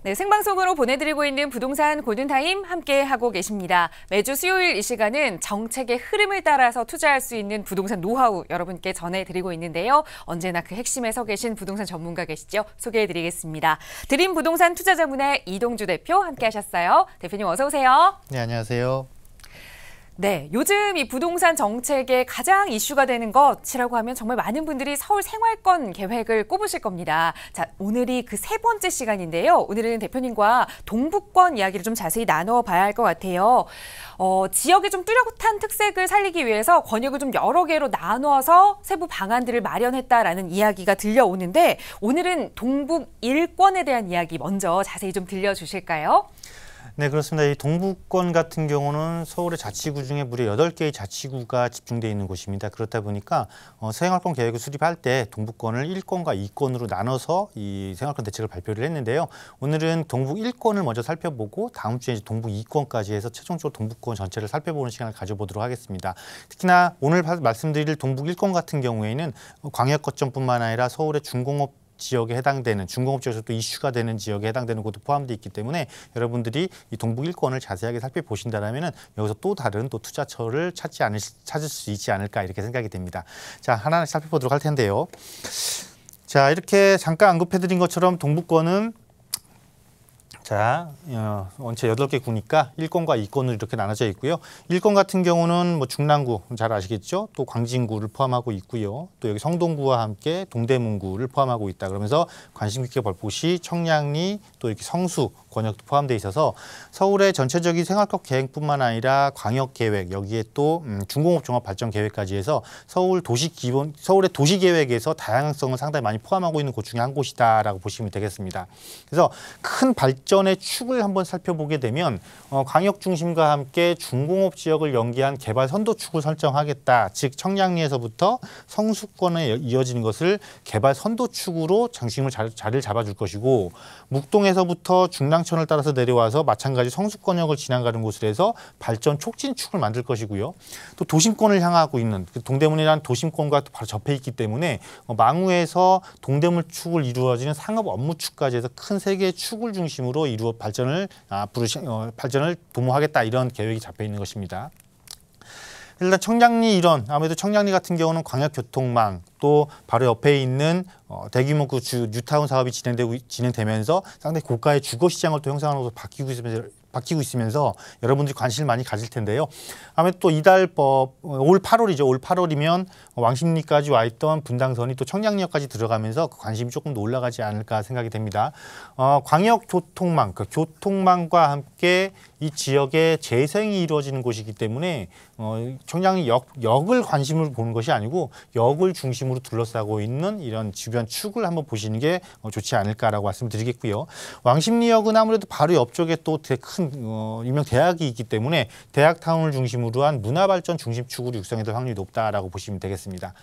네, 생방송으로 보내드리고 있는 부동산 골든타임 함께하고 계십니다. 매주 수요일 이 시간은 정책의 흐름을 따라서 투자할 수 있는 부동산 노하우 여러분께 전해드리고 있는데요. 언제나 그 핵심에 서 계신 부동산 전문가 계시죠? 소개해드리겠습니다. 드림 부동산 투자자문의 이동주 대표 함께하셨어요. 대표님 어서 오세요. 네, 안녕하세요. 네, 요즘 이 부동산 정책의 가장 이슈가 되는 것이라고 하면 정말 많은 분들이 서울 생활권 계획을 꼽으실 겁니다. 자, 오늘이 그 세 번째 시간인데요. 오늘은 대표님과 동북권 이야기를 좀 자세히 나눠봐야 할 것 같아요. 지역의 좀 뚜렷한 특색을 살리기 위해서 권역을 좀 여러 개로 나눠서 세부 방안들을 마련했다라는 이야기가 들려오는데 오늘은 동북 1권에 대한 이야기 먼저 자세히 좀 들려주실까요? 네, 그렇습니다. 이 동북권 같은 경우는 서울의 자치구 중에 무려 8개의 자치구가 집중되어 있는 곳입니다. 그렇다 보니까 생활권 계획을 수립할 때 동북권을 1권과 2권으로 나눠서 이 생활권 대책을 발표를 했는데요. 오늘은 동북 1권을 먼저 살펴보고 다음 주에 이제 동북 2권까지 해서 최종적으로 동북권 전체를 살펴보는 시간을 가져보도록 하겠습니다. 특히나 오늘 말씀드릴 동북 1권 같은 경우에는 광역 거점뿐만 아니라 서울의 중공업 지역에 해당되는 중공업 지역에서 또 이슈가 되는 지역에 해당되는 곳도 포함되어 있기 때문에 여러분들이 이 동북 1권을 자세하게 살펴보신다면 여기서 또 다른 또 투자처를 찾을 수 있지 않을까 이렇게 생각이 됩니다. 자, 하나씩 살펴보도록 할 텐데요. 자, 이렇게 잠깐 언급해드린 것처럼 동북권은 원체 8개 구니까 1권과 2권으로 이렇게 나눠져 있고요. 1권 같은 경우는 뭐 중랑구 잘 아시겠죠? 또 광진구를 포함하고 있고요. 또 여기 성동구와 함께 동대문구를 포함하고 있다. 그러면서 관심 깊게 볼 곳이 청량리 또 이렇게 성수 권역도 포함되어 있어서 서울의 전체적인 생활권 계획뿐만 아니라 광역 계획 여기에 또 중공업 종합 발전 계획까지 해서 서울의 도시 계획에서 다양성을 상당히 많이 포함하고 있는 곳 중에 한 곳이다라고 보시면 되겠습니다. 그래서 큰 발전의 축을 한번 살펴보게 되면 광역 중심과 함께 중공업 지역을 연계한 개발 선도축을 설정하겠다. 즉 청량리에서부터 성수권에 이어지는 것을 개발 선도축으로 중심을 자리를 잡아줄 것이고 묵동에서부터 중랑천을 따라서 내려와서 마찬가지 성수권역을 지나가는 곳을 해서 발전 촉진축을 만들 것이고요. 또 도심권을 향하고 있는 동대문이라는 도심권과 바로 접해 있기 때문에 망우에서 동대문축을 이루어지는 상업 업무축까지 해서 큰 세 개의 축을 중심으로 이루어 발전을 도모하겠다 이런 계획이 잡혀 있는 것입니다. 일단 청량리 일원, 아무래도 청량리 같은 경우는 광역교통망 또 바로 옆에 있는 대규모 그 뉴타운 사업이 진행되면서 상당히 고가의 주거시장을 또 형성하는 것으로 바뀌고 있으면서 여러분들이 관심을 많이 가질 텐데요. 아무래도 또 이달 올 8월이죠. 올 8월이면 왕십리까지 와 있던 분당선이 또 청량리역까지 들어가면서 그 관심이 조금 더 올라가지 않을까 생각이 됩니다. 광역교통망, 그 교통망과 함께 이 지역의 재생이 이루어지는 곳이기 때문에 청량리 역을 관심을 보는 것이 아니고 역을 중심으로 둘러싸고 있는 이런 주변 축을 한번 보시는 게 좋지 않을까라고 말씀드리겠고요. 왕십리역은 아무래도 바로 옆쪽에 또 되게 큰 유명 대학이 있기 때문에 대학타운을 중심으로 한 문화발전 중심축으로 육성될 확률이 높다라고 보시면 되겠습니다.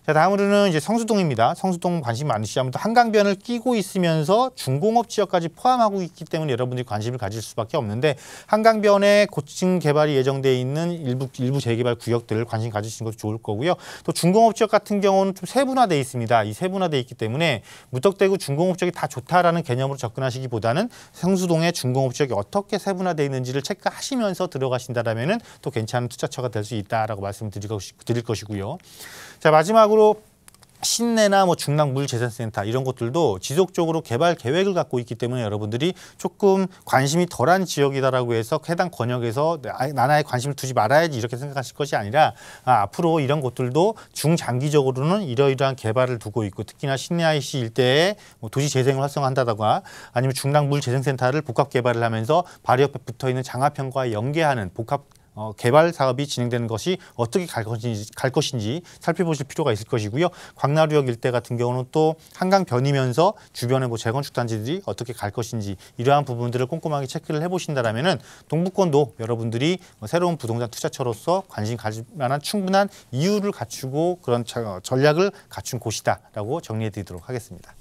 자, 다음으로는 이제 성수동입니다. 성수동 관심 많으시죠? 아무튼 한강변을 끼고 있으면서 중공업 지역까지 포함하고 있기 때문에 여러분들이 관심을 가질 수밖에 없는데 한강변에 고층 개발이 예정되어 있는 일부 재개발 구역들을 관심 가지시는 것도 좋을 거고요. 또 중공업 지역 같은 경우는 좀 세분화되어 있습니다. 이 세분화되어 있기 때문에 무턱대고 중공업 지역이 다 좋다라는 개념으로 접근하시기보다는 성수동의 중공업 지역이 어떻게 세분화되어 있는지를 체크하시면서 들어가신다라면은 또 괜찮은 투자처가 될 수 있다라고 말씀드릴 것이고요. 자, 마지막으로 신내나 뭐 중랑물재생센터 이런 것들도 지속적으로 개발 계획을 갖고 있기 때문에 여러분들이 조금 관심이 덜한 지역이다라고 해서 해당 권역에서 나나에 관심을 두지 말아야지 이렇게 생각하실 것이 아니라 앞으로 이런 곳들도 중장기적으로는 이러이러한 개발을 두고 있고 특히나 신내 IC 일대에 뭐 도시 재생을 활성화한다거나 아니면 중랑물재생센터를 복합 개발을 하면서 바로 옆에 붙어 있는 장하평과 연계하는 복합 개발 사업이 진행되는 것이 어떻게 갈 것인지 살펴보실 필요가 있을 것이고요. 광나루역 일대 같은 경우는 또 한강변이면서 주변의 뭐 재건축 단지들이 어떻게 갈 것인지 이러한 부분들을 꼼꼼하게 체크를 해보신다라면은 동북권도 여러분들이 새로운 부동산 투자처로서 관심 가질 만한 충분한 이유를 갖추고 그런 전략을 갖춘 곳이다라고 정리해드리도록 하겠습니다.